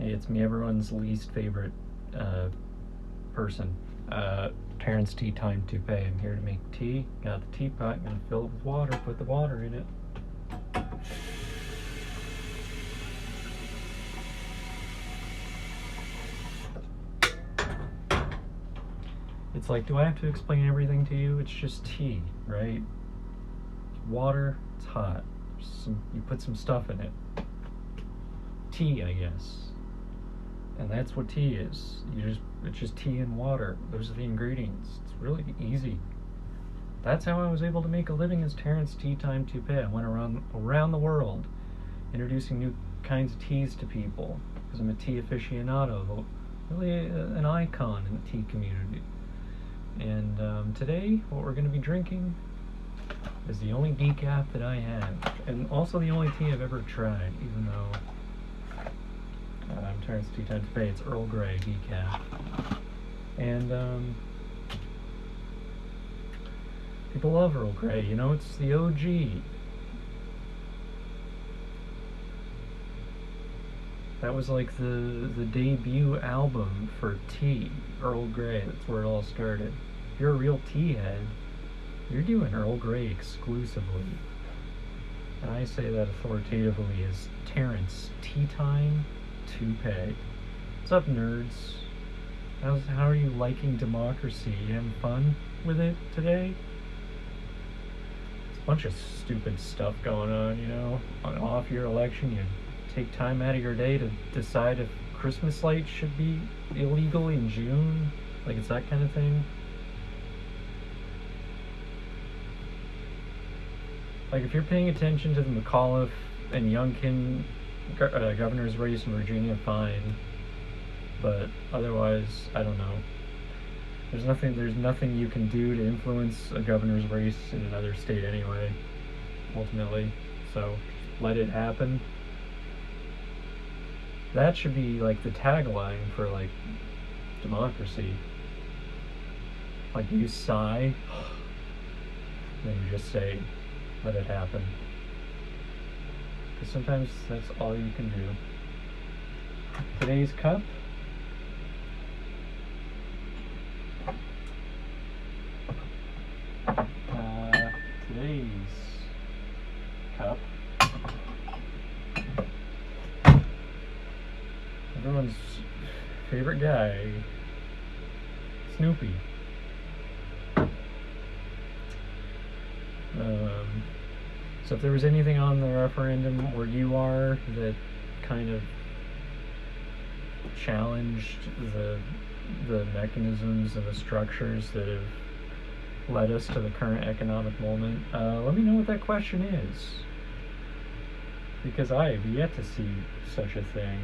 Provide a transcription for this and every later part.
Hey, it's me, everyone's least favorite person. Terrence Tea Time Toupee. I'm here to make tea. Got the teapot. I'm gonna fill it with water. Put the water in it. It's like, do I have to explain everything to you? It's just tea, right? Water, it's hot. You put some stuff in it. Tea, I guess. And that's what tea is. It's just tea and water. Those are the ingredients. It's really easy. That's how I was able to make a living as Terrence Tea Time Toupee. I went around the world introducing new kinds of teas to people because I'm a tea aficionado, really an icon in the tea community. And today, what we're going to be drinking is the only decaf that I have, and also the only tea I've ever tried, even though I'm Terrence Tea Time Toupee. It's Earl Grey decaf. And people love Earl Grey, you know, it's the OG. That was like the debut album for tea, Earl Grey. That's where it all started. If you're a real tea head, you're doing Earl Grey exclusively. And I say that authoritatively as Terrence Tea Time Toupee. What's up, nerds? How are you liking Democra-Tea? You having fun with it today? It's a bunch of stupid stuff going on, you know. On off your election, you take time out of your day to decide if Christmas lights should be illegal in June. Like, it's that kind of thing. Like, if you're paying attention to the McAuliffe and Youngkin governor's race in Virginia, fine. But otherwise, I don't know. There's nothing you can do to influence a governor's race in another state anyway, ultimately. So, let it happen. That should be like the tagline for like democracy. Like, you sigh, then you just say, let it happen. Because sometimes that's all you can do. Today's cup. Today's cup. Everyone's favorite guy, Snoopy. So if there was anything on the referendum where you are that kind of challenged the mechanisms and the structures that have led us to the current economic moment, let me know what that question is. Because I have yet to see such a thing.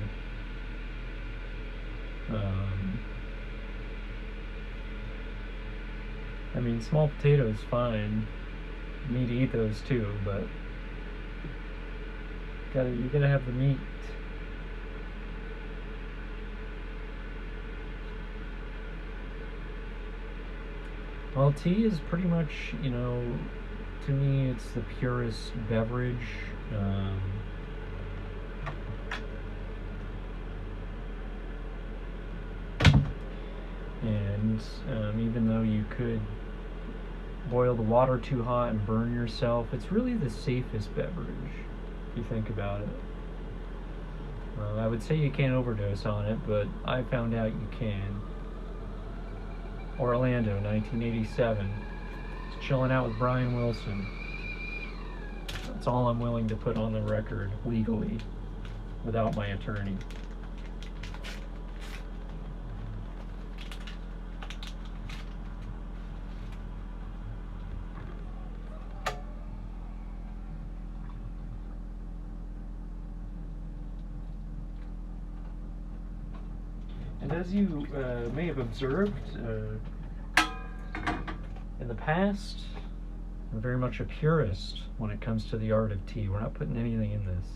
I mean, small potatoes, fine. You need to eat those too, but you gotta have the meat. Well, tea is pretty much, you know, to me, it's the purest beverage. And even though you could boil the water too hot and burn yourself, it's really the safest beverage, if you think about it. I would say you can't overdose on it, but I found out you can. Orlando, 1987. Just chilling out with Brian Wilson. That's all I'm willing to put on the record legally, without my attorney. And as you may have observed in the past, I'm very much a purist when it comes to the art of tea. We're not putting anything in this.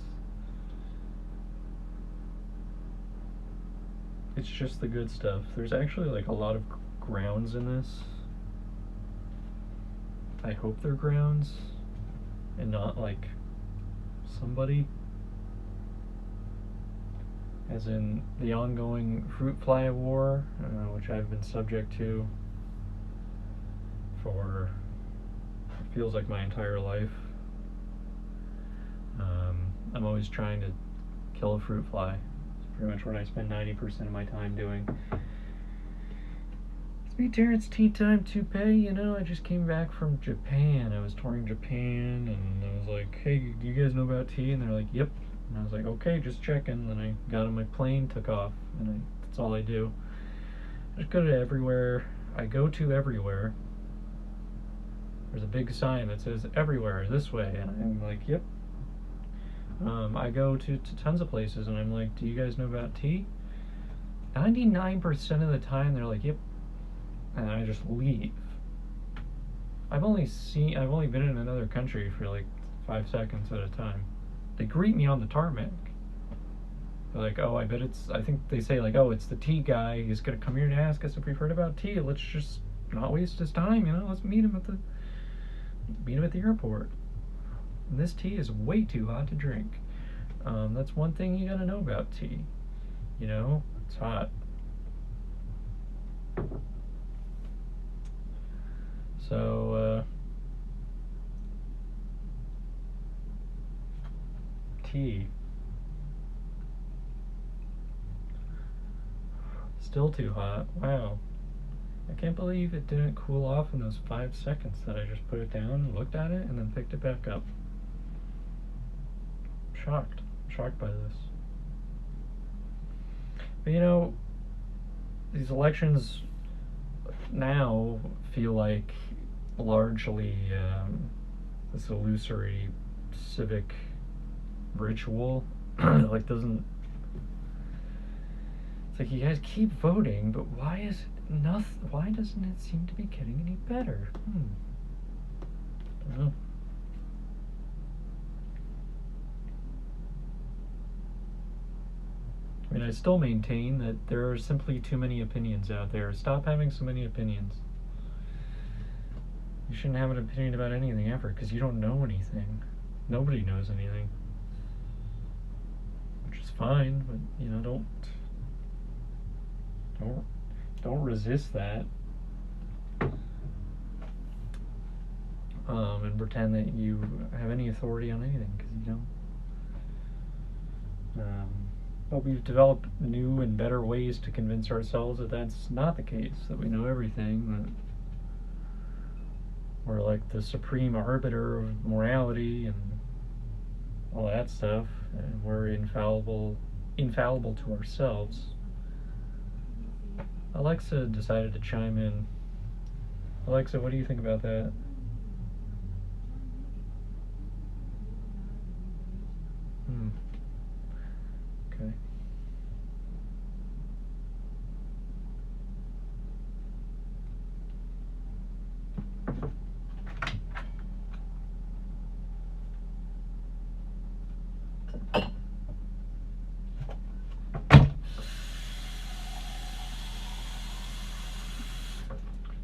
It's just the good stuff. There's actually like a lot of grounds in this. I hope they're grounds and not like somebody. as in the ongoing fruit fly war, which I've been subject to for it feels like my entire life. I'm always trying to kill a fruit fly. It's pretty much what I spend 90% of my time doing. It's me, Terrence, Tea Time Toupee. You know, I just came back from Japan. I was touring Japan, and I was like, hey, do you guys know about tea? And they're like, yep. And I was like, okay, just checking. Then I got on my plane, took off, and that's all I do. I just go to everywhere. I go to everywhere. There's a big sign that says everywhere, this way, and I'm like, yep. I go to tons of places, and I'm like, do you guys know about tea? 99% of the time, they're like, yep. And I just leave. I've only been in another country for like 5 seconds at a time. They greet me on the tarmac. They're like, oh, I think they say like, oh, it's the tea guy. He's gonna come here to ask us if we've heard about tea. Let's just not waste his time, you know? Let's meet him at the airport. And this tea is way too hot to drink. That's one thing you gotta know about tea. You know, it's hot. So, tea. Still too hot. Wow. I can't believe it didn't cool off in those 5 seconds that I just put it down and looked at it and then picked it back up. Shocked by this. But you know, these elections now feel like largely this illusory civic ritual. It's like you guys keep voting, but why doesn't it seem to be getting any better? I don't know. I mean, I still maintain that there are simply too many opinions out there. Stop having so many opinions. You shouldn't have an opinion about anything ever, because you don't know anything. Nobody knows anything. Which is fine, but, you know, don't resist that. And pretend that you have any authority on anything, because you don't. But we've developed new and better ways to convince ourselves that that's not the case, that we know everything, that we're like the supreme arbiter of morality and all that stuff, and we're infallible to ourselves. Alexa decided to chime in. Alexa, what do you think about that? Okay.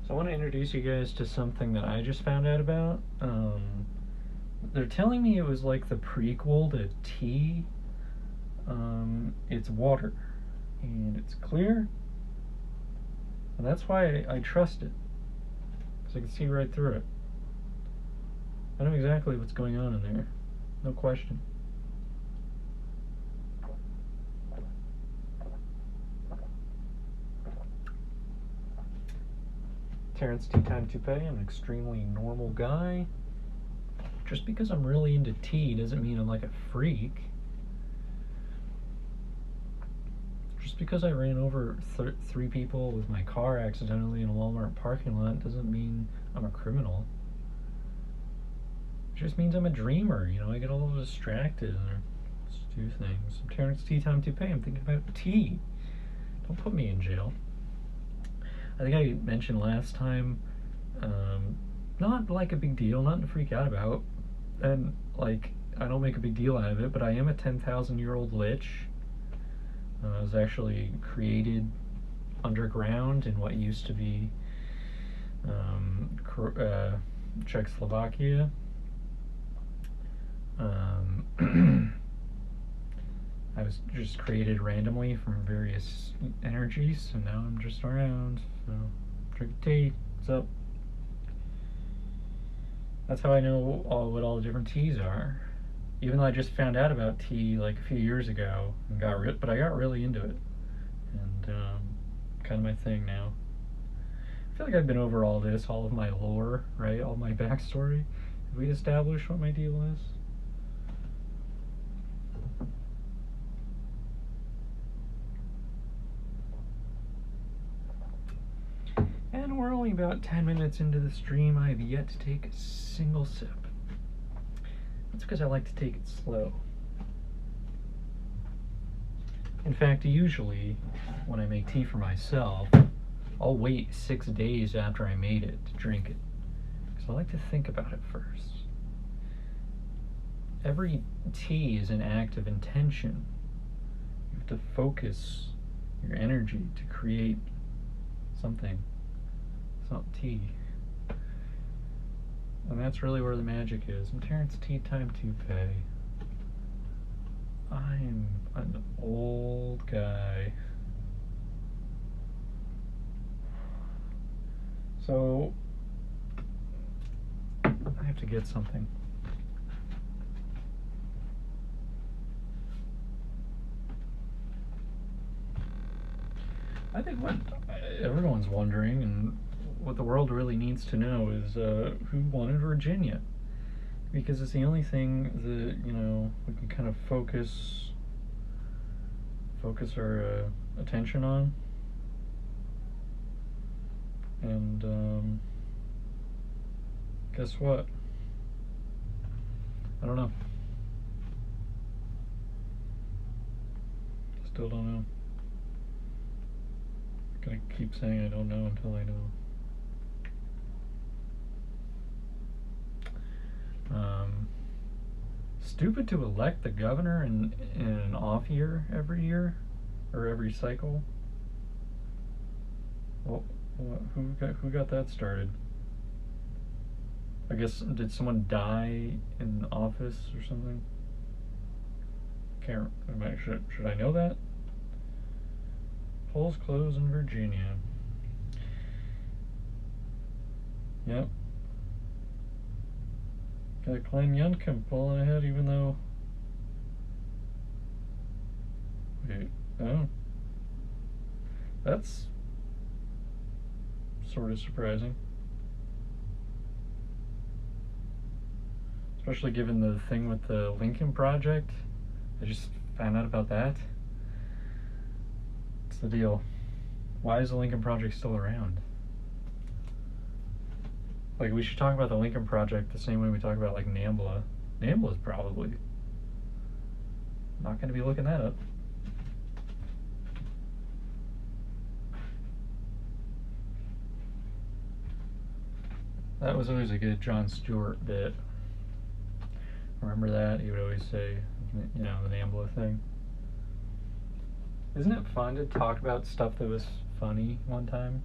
So I want to introduce you guys to something that I just found out about. They're telling me it was like the prequel to tea. It's water, and it's clear, and that's why I trust it, because I can see right through it. I know exactly what's going on in there, no question. Terrence, Tea Time Toupee. I'm an extremely normal guy. Just because I'm really into tea doesn't mean I'm like a freak. Just because I ran over 3 people with my car accidentally in a Walmart parking lot doesn't mean I'm a criminal. It just means I'm a dreamer, you know, I get a little distracted and just do things. I'm Terrence, Tea Time Toupee. I'm thinking about tea. Don't put me in jail. I think I mentioned last time, not like a big deal, nothing to freak out about. And like, I don't make a big deal out of it, but I am a 10,000-year-old lich. I was actually created underground in what used to be Czechoslovakia. I was just created randomly from various energies, and now I'm just around. So, drink tea. What's up? That's how I know what all the different teas are. Even though I just found out about tea like a few years ago, and but I got really into it, and kind of my thing now. I feel like I've been over all this, all of my lore, right? All my backstory. Have we established what my deal is? And we're only about 10 minutes into the stream. I have yet to take a single sip. That's because I like to take it slow. In fact, usually when I make tea for myself, I'll wait 6 days after I made it to drink it, because I like to think about it first. Every tea is an act of intention. You have to focus your energy to create something. It's not tea. And that's really where the magic is. I'm Terrence, Tea Time Toupee. I'm an old guy. So, I have to get something. I think what everyone's wondering, and what the world really needs to know, is who wanted Virginia? Because it's the only thing that, you know, we can kind of focus our attention on. And guess what? I don't know. Still don't know. I'm gonna keep saying I don't know until I know. Stupid to elect the governor in an off year every year, or every cycle. Well, who got that started? I guess, did someone die in office or something? Should I know that? Polls close in Virginia. Yep. Got Glenn Youngkin pulling ahead, even though... Wait, oh. That's sort of surprising. Especially given the thing with the Lincoln Project. I just found out about that. What's the deal? Why is the Lincoln Project still around? Like, we should talk about the Lincoln Project the same way we talk about, like, NAMBLA. NAMBLA's probably not going to be looking that up. That was always a good Jon Stewart bit. Remember that? He would always say, you know, the NAMBLA thing. Isn't it fun to talk about stuff that was funny one time?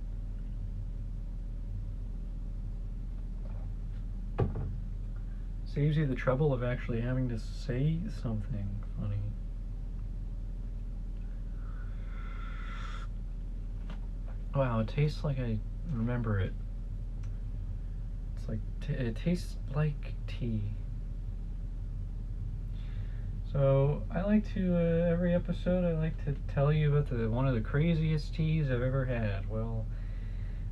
Saves you the trouble of actually having to say something funny. Wow, it tastes like I remember it. It's like, it tastes like tea. So, I like to, every episode, I like to tell you about one of the craziest teas I've ever had. Well,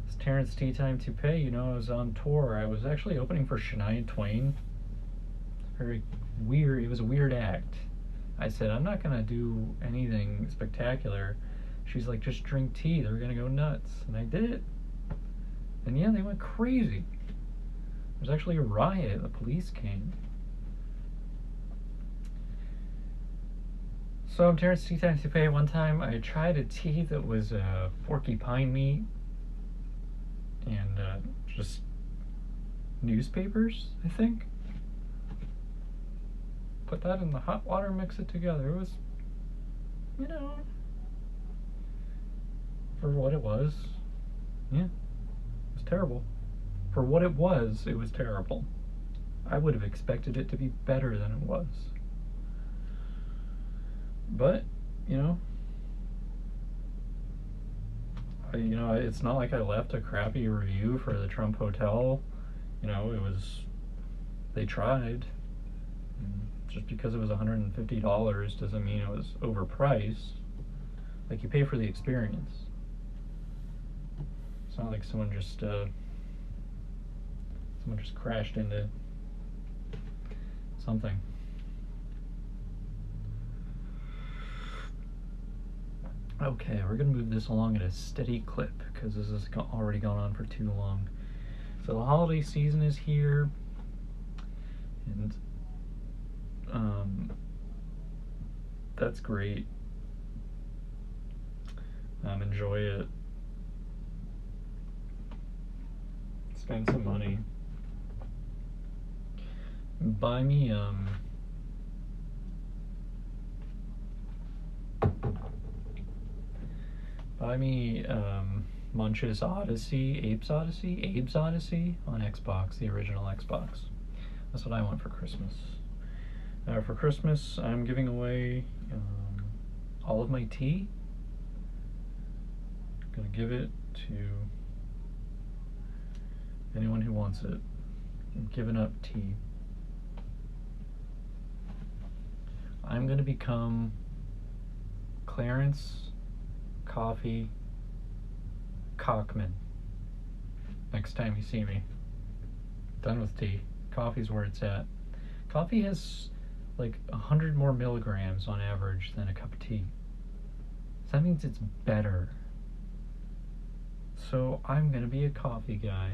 it's Terrence Tea Time Toupee. You know, I was on tour. I was actually opening for Shania Twain. Very weird. It was a weird act. I said, I'm not gonna do anything spectacular. She's like, just drink tea. They're gonna go nuts. And I did it. And yeah, they went crazy. There was actually a riot. The police came. So I'm Terrence Tea Time Toupee. One time I tried a tea that was porcupine meat and just newspapers, I think. Put that in the hot water, mix it together. It was, you know, for what it was, yeah, it was terrible. For what it was terrible. I would have expected it to be better than it was. But, you know, it's not like I left a crappy review for the Trump Hotel. They tried. And just because it was $150 doesn't mean it was overpriced. Like, you pay for the experience. It's not like someone just crashed into something. Okay, we're gonna move this along at a steady clip because this has already gone on for too long. So the holiday season is here, and that's great. Enjoy it. Spend some money. Buy me Munch's Odyssey, Abe's Odyssey on Xbox, the original Xbox. That's what I want for Christmas. For Christmas, I'm giving away all of my tea. I'm gonna give it to anyone who wants it. I'm giving up tea. I'm gonna become Clarence Coffee Cockman next time you see me. Done with tea. Coffee's where it's at. Coffee has like 100 more milligrams on average than a cup of tea. So that means it's better. So I'm gonna be a coffee guy.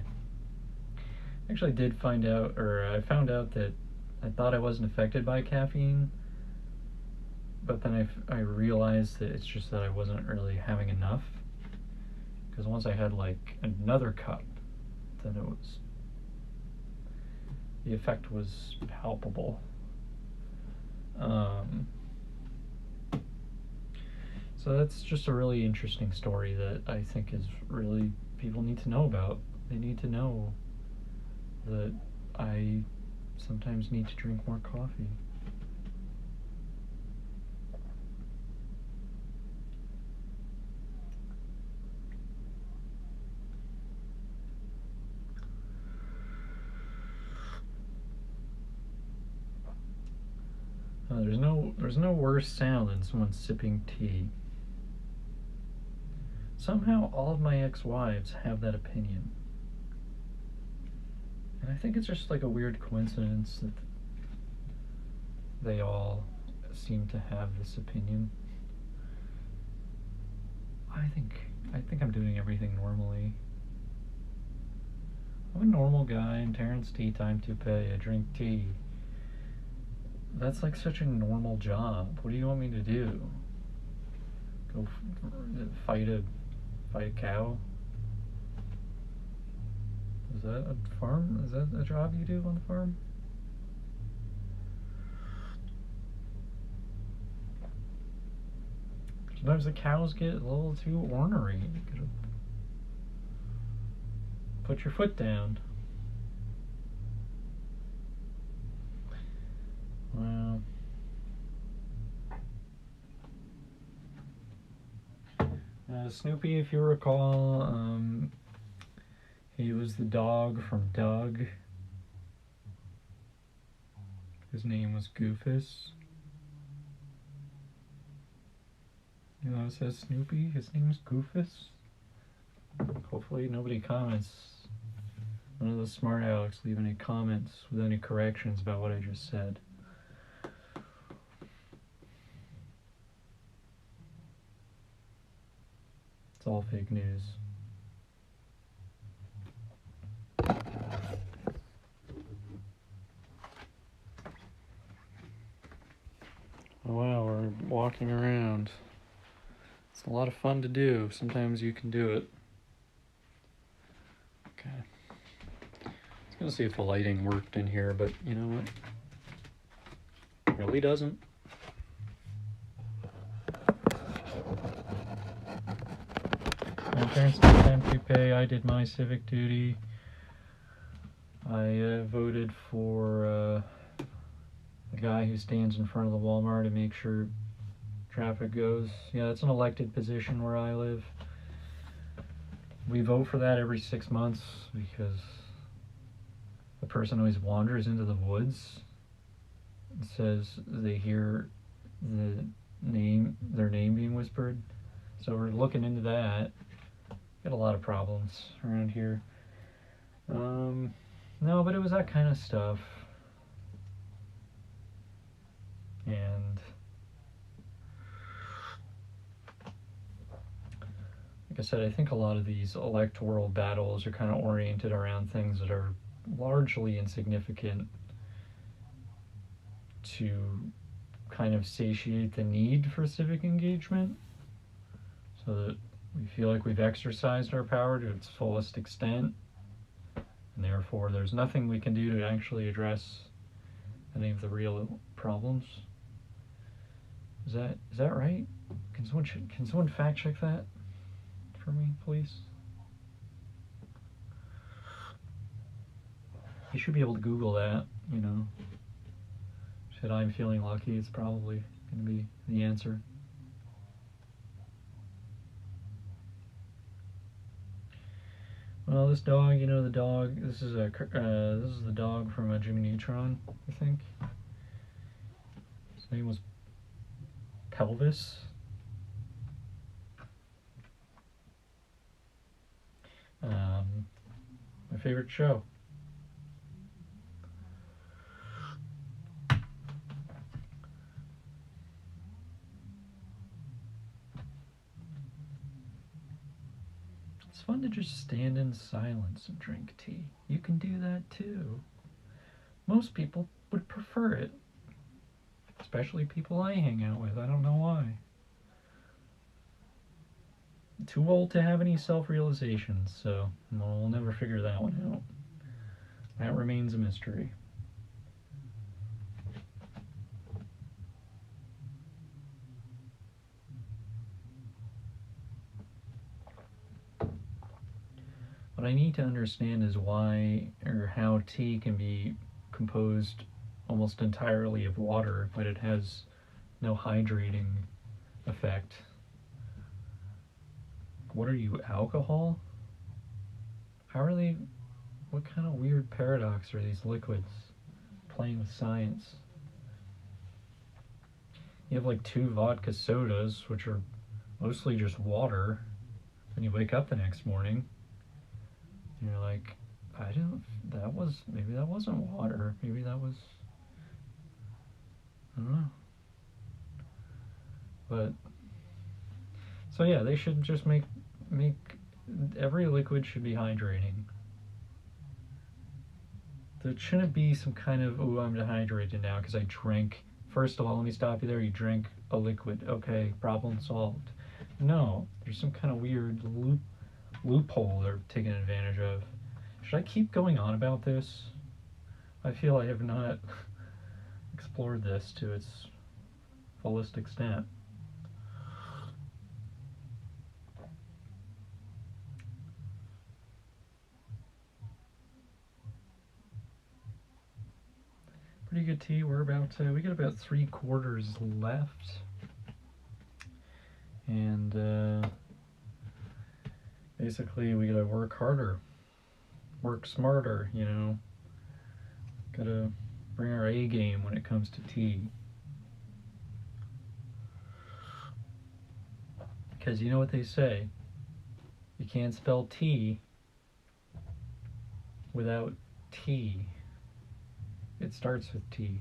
Actually, I found out that I thought I wasn't affected by caffeine, but then I realized that it's just that I wasn't really having enough. Because once I had like another cup, then the effect was palpable. So that's just a really interesting story that I think is really people need to know about. They need to know that I sometimes need to drink more coffee. There's no worse sound than someone sipping tea. Somehow all of my ex-wives have that opinion. And I think it's just like a weird coincidence that they all seem to have this opinion. I think I'm doing everything normally. I'm a normal guy in Terrence Tea Time Toupee. I drink tea. That's like such a normal job. What do you want me to do? Go fight a cow? Is that a farm? Is that a job you do on the farm? Sometimes the cows get a little too ornery. You gotta put your foot down. Well, Snoopy, if you recall, he was the dog from Doug. His name was Goofus. You know, it says Snoopy. His name is Goofus. Hopefully nobody comments. None of the smart Alex leave any comments with any corrections about what I just said. It's all fake news. Oh, wow, we're walking around. It's a lot of fun to do. Sometimes you can do it. Okay. I was gonna see if the lighting worked in here, but you know what? It really doesn't. My parents did time to pay. I did my civic duty. I voted for the guy who stands in front of the Walmart to make sure traffic goes. Yeah, it's an elected position where I live. We vote for that every 6 months because the person always wanders into the woods and says they hear their name being whispered. So we're looking into that. Got a lot of problems around here. No, but it was that kind of stuff. And like I said, I think a lot of these electoral battles are kind of oriented around things that are largely insignificant to kind of satiate the need for civic engagement so that we feel like we've exercised our power to its fullest extent, and therefore there's nothing we can do to actually address any of the real problems. Is that right? Can someone fact check that for me, please? You should be able to Google that, you know. Said I'm feeling lucky, it's probably going to be the answer. Well, this dog, you know, the dog. This is the dog from Jimmy Neutron, I think. His name was Pelvis. My favorite show. It's fun to just stand in silence and drink tea. You can do that too. Most people would prefer it. Especially people I hang out with. I don't know why. Too old to have any self-realizations, so we'll never figure that one out. That remains a mystery. What I need to understand is why or how tea can be composed almost entirely of water, but it has no hydrating effect. What are you, alcohol? How are they, what kind of weird paradox are these liquids playing with science? You have like 2 vodka sodas, which are mostly just water, and you wake up the next morning, and you're like, maybe that wasn't water, maybe that was, I don't know. But, so yeah, they should just make every liquid should be hydrating. There shouldn't be some kind of, oh, I'm dehydrated now because I drank. First of all, let me stop you there. You drank a liquid. Okay, problem solved. No, there's some kind of weird loophole they're taking advantage of. Should I keep going on about this? I feel I have not explored this to its fullest extent. Pretty good tea. We're about we got about 3/4 left, and basically we gotta work harder, work smarter. You know, gotta bring our A game when it comes to tea. Because you know what they say, you can't spell tea without tea. It starts with T. Do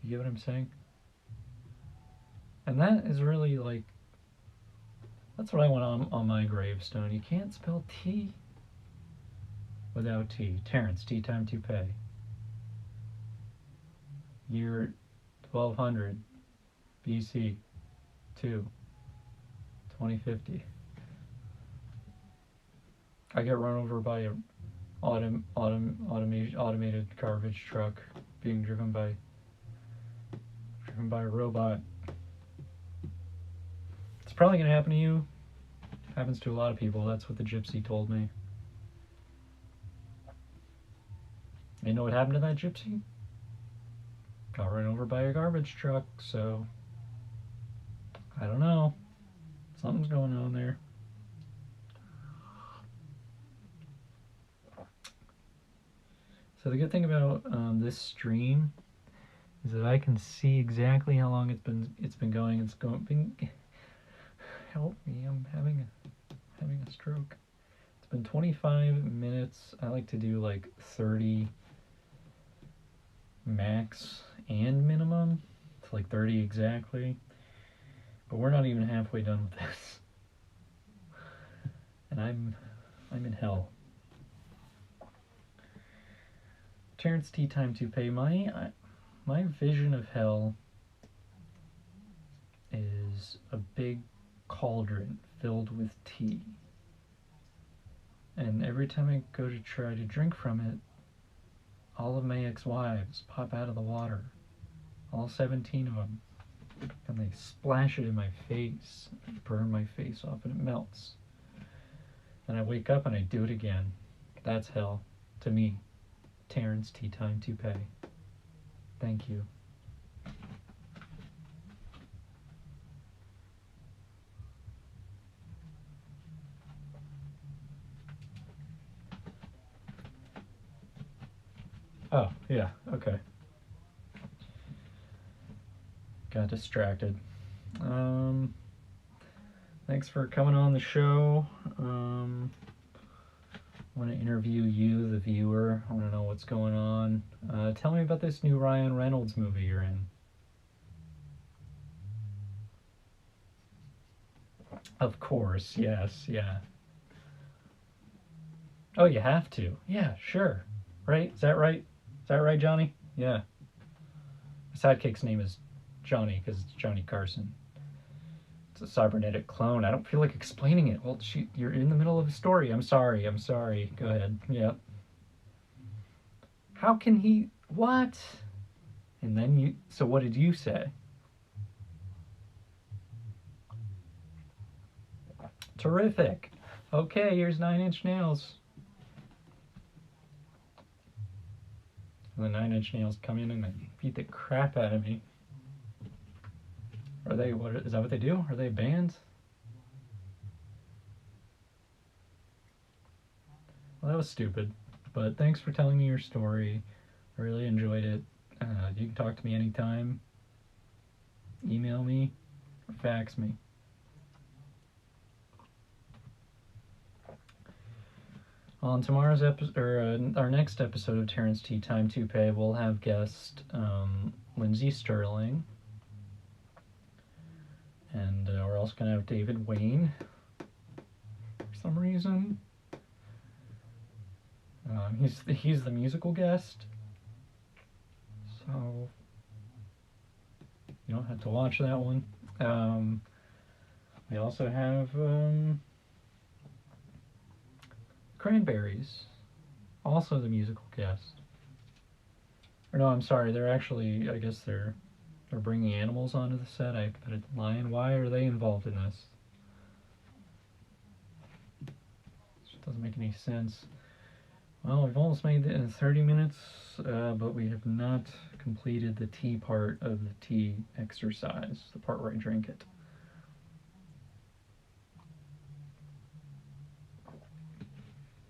you get what I'm saying? And that is really like, that's what I want on my gravestone. You can't spell tea without T. Terrence, tea time Toupee. Year 1200 BC 2, 2050. I get run over by a automated garbage truck being driven by a robot. It's probably gonna happen to you. Happens to a lot of people. That's what the gypsy told me. You know what happened to that gypsy? Got run over by a garbage truck, so I don't know. Something's going on there. So the good thing about this stream is that I can see exactly how long it's been going. Help me! I'm having a stroke. It's been 25 minutes. I like to do like 30 max and minimum. It's like 30 exactly. But we're not even halfway done with this. And I'm in hell. Terrence, tea time, Toupee. My vision of hell is a big cauldron filled with tea. And every time I go to try to drink from it, all of my ex-wives pop out of the water. All 17 of them. And they splash it in my face, burn my face off, and it melts. And I wake up and I do it again. That's hell to me. Terrence, tea time, Toupee. Thank you. Oh, yeah, okay. Got distracted. Thanks for coming on the show. I want to interview you, the viewer. I want to know what's going on. Tell me about this new Ryan Reynolds movie you're in. Of course, yes, yeah. Oh, you have to. Yeah, sure. Right? Is that right? Is that right, Johnny? Yeah. The sidekick's name is Johnny because it's Johnny Carson. It's a cybernetic clone. I don't feel like explaining it. Well, you're in the middle of a story. I'm sorry. Go ahead. Yeah. How can he... What? And then you... So what did you say? Terrific. Okay, here's 9 Inch Nails. And the 9 Inch Nails come in and they beat the crap out of me. Are they, what is that what they do? Are they a band? Well, that was stupid. But thanks for telling me your story. I really enjoyed it. You can talk to me anytime. Email me or fax me. On tomorrow's episode, or our next episode of Terrence Tea Time Toupee, we'll have guest Lindsay Sterling. And we're also going to have David Wayne for some reason. He's the musical guest. So you don't have to watch that one. We also have Cranberries, also the musical guest. Or no, I'm sorry, they're actually, I guess they're bringing animals onto the set. I got a lion. Why are they involved in this? It doesn't make any sense. Well, we've almost made it in 30 minutes, but we have not completed the tea part of the tea exercise, the part where I drink it.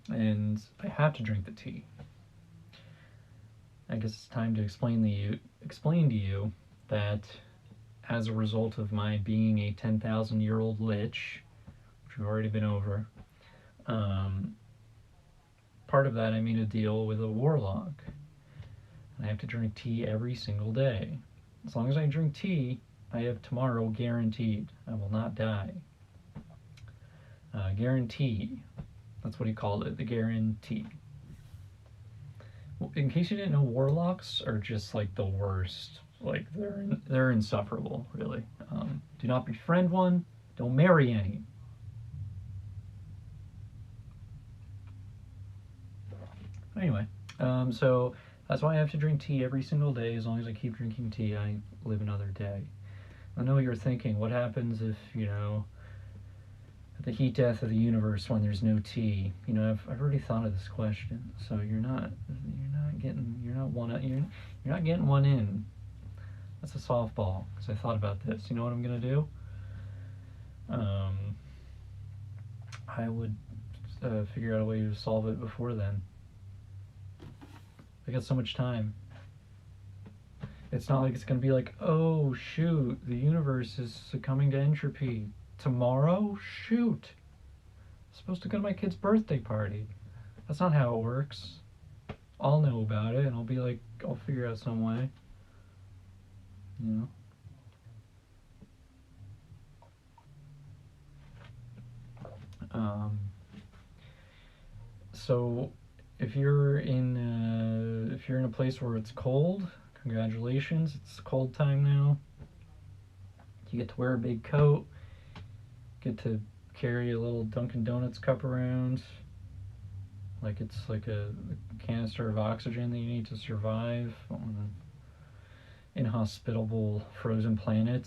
And I have to drink the tea. I guess it's time to explain to you that as a result of my being a 10,000-year-old lich, which we've already been over, part of that I made a deal with a warlock. And I have to drink tea every single day. As long as I drink tea, I have tomorrow guaranteed. I will not die. Guarantee. That's what he called it, the guarantee. In case you didn't know, warlocks are just like the worst. Like they're insufferable, really. Do not befriend one. Don't marry any. Anyway, so that's why I have to drink tea every single day. As long as I keep drinking tea, I live another day. I know what you're thinking. What happens if, at the heat death of the universe when there's no tea? I've already thought of this question. So you're not getting one in. That's a softball, because I thought about this. You know what I'm gonna do? um, I would figure out a way to solve it before then. I got so much time. It's not like it's going to be like, oh, shoot, the universe is succumbing to entropy. Tomorrow? Shoot. I'm supposed to go to my kid's birthday party. That's not how it works. I'll know about it, and I'll be like, I'll figure out some way. You know? So if you're in a place where it's cold, congratulations, it's cold time now. You get to wear a big coat, get to carry a little Dunkin' Donuts cup around, like it's like a canister of oxygen that you need to survive on an inhospitable frozen planet.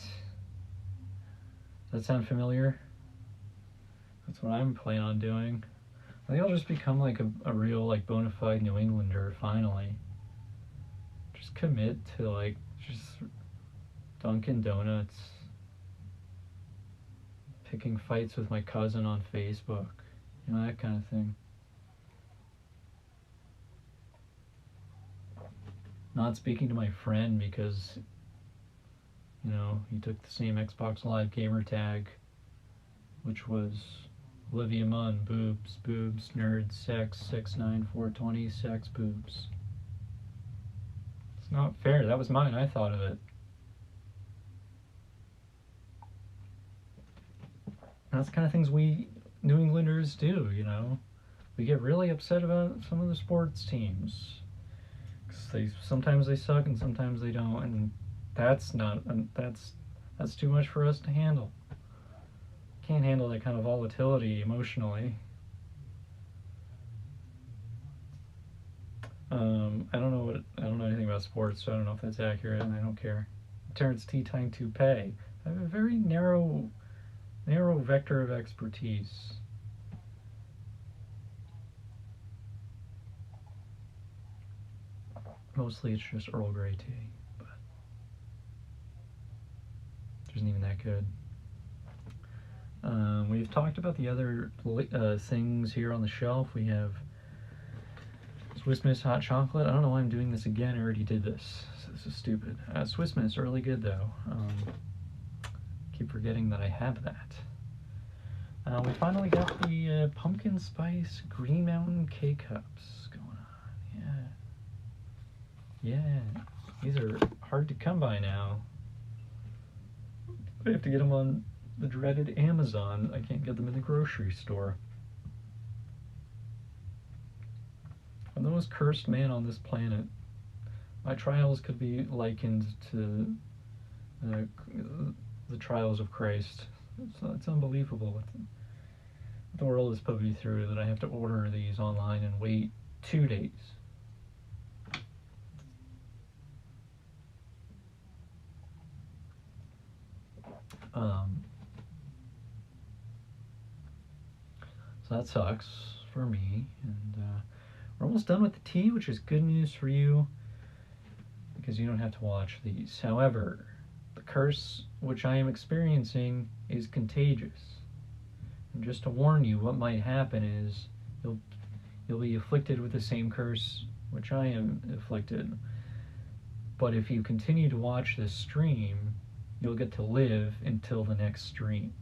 Does that sound familiar? That's what I'm planning on doing. I think I'll just become like a real like bona fide New Englander finally. Just commit to like just Dunkin' Donuts, picking fights with my cousin on Facebook, you know, that kind of thing. Not speaking to my friend because, you know, he took the same Xbox Live gamer tag, which was Olivia Munn, boobs, boobs, nerds, sex, 6'9", 420, sex, boobs. It's not fair. That was mine. I thought of it. That's the kind of things we New Englanders do, you know. We get really upset about some of the sports teams. 'Cause sometimes they suck and sometimes they don't, and that's too much for us to handle. Can't handle that kind of volatility emotionally. I don't know anything about sports, so I don't know if that's accurate, and I don't care. Terrence Tea Time Toupee. I have a very narrow vector of expertise. Mostly it's just Earl Grey tea, but it isn't even that good. We've talked about the other things here on the shelf. We have Swiss Miss hot chocolate. I don't know why I'm doing this again. I already did this. This is stupid. Swiss Miss are really good though. Keep forgetting that I have that. We finally got the pumpkin spice Green Mountain K-Cups going on. Yeah. These are hard to come by now. I have to get them on the dreaded Amazon. I can't get them in the grocery store. I'm the most cursed man on this planet. My trials could be likened to the trials of Christ. It's unbelievable what the world has put me through, that I have to order these online and wait 2 days. So that sucks for me, and we're almost done with the tea, which is good news for you because you don't have to watch these. However, the curse which I am experiencing is contagious. And just to warn you, what might happen is you'll be afflicted with the same curse which I am afflicted. But if you continue to watch this stream, you'll get to live until the next stream.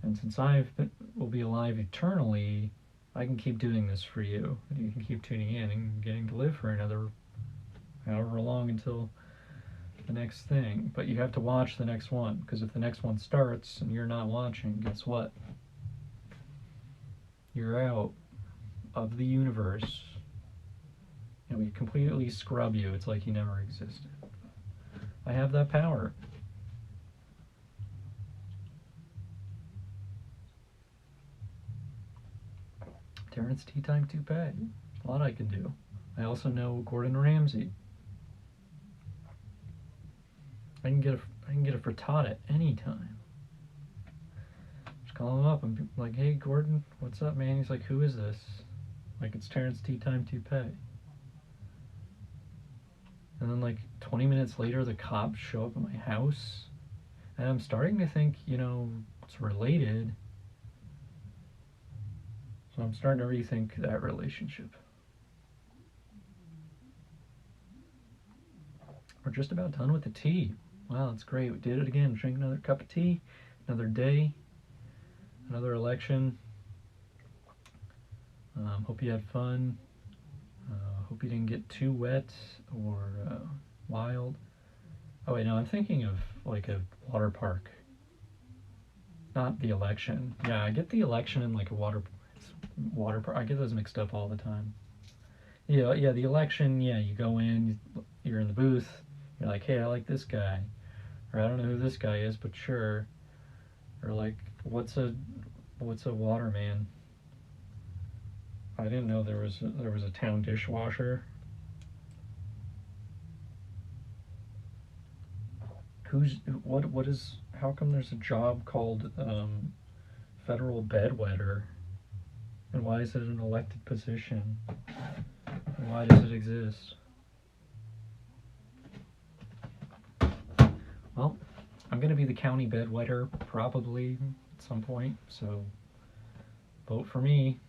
And since will be alive eternally, I can keep doing this for you. You can keep tuning in and getting to live for another however long until the next thing. But you have to watch the next one, because if the next one starts and you're not watching, guess what? You're out of the universe. And we completely scrub you. It's like you never existed. I have that power. Terrence Tea Time Toupee. A lot I can do. I also know Gordon Ramsay. I can get a frittata anytime. Just call him up and be like, "Hey Gordon, what's up, man?" He's like, "Who is this?" Like, it's Terrence Tea Time Toupee. And then like 20 minutes later, the cops show up at my house, and I'm starting to think, you know, it's related. So I'm starting to rethink that relationship. We're just about done with the tea. Wow, that's great. We did it again. Drink another cup of tea, another day, another election. Hope you had fun. Hope you didn't get too wet or wild. Oh wait, no, I'm thinking of like a water park, not the election. Yeah, I get the election and like a water park. I get those mixed up all the time. Yeah, yeah, the election. Yeah, you go in, you're in the booth. You're like, hey, I like this guy, or I don't know who this guy is, but sure. Or like, what's a water man? I didn't know there was a town dishwasher. What is, how come there's a job called federal bedwetter, and why is it an elected position, and why does it exist? Well, I'm gonna be the county bedwetter probably at some point, so vote for me.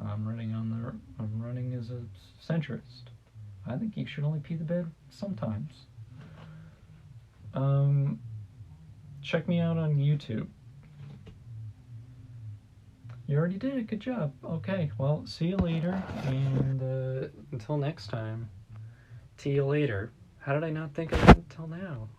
I'm running as a centrist. I think you should only pee the bed sometimes. Check me out on YouTube. You already did. Good job. Okay, well, see you later, and until next time, see you later. How did I not think of that until now?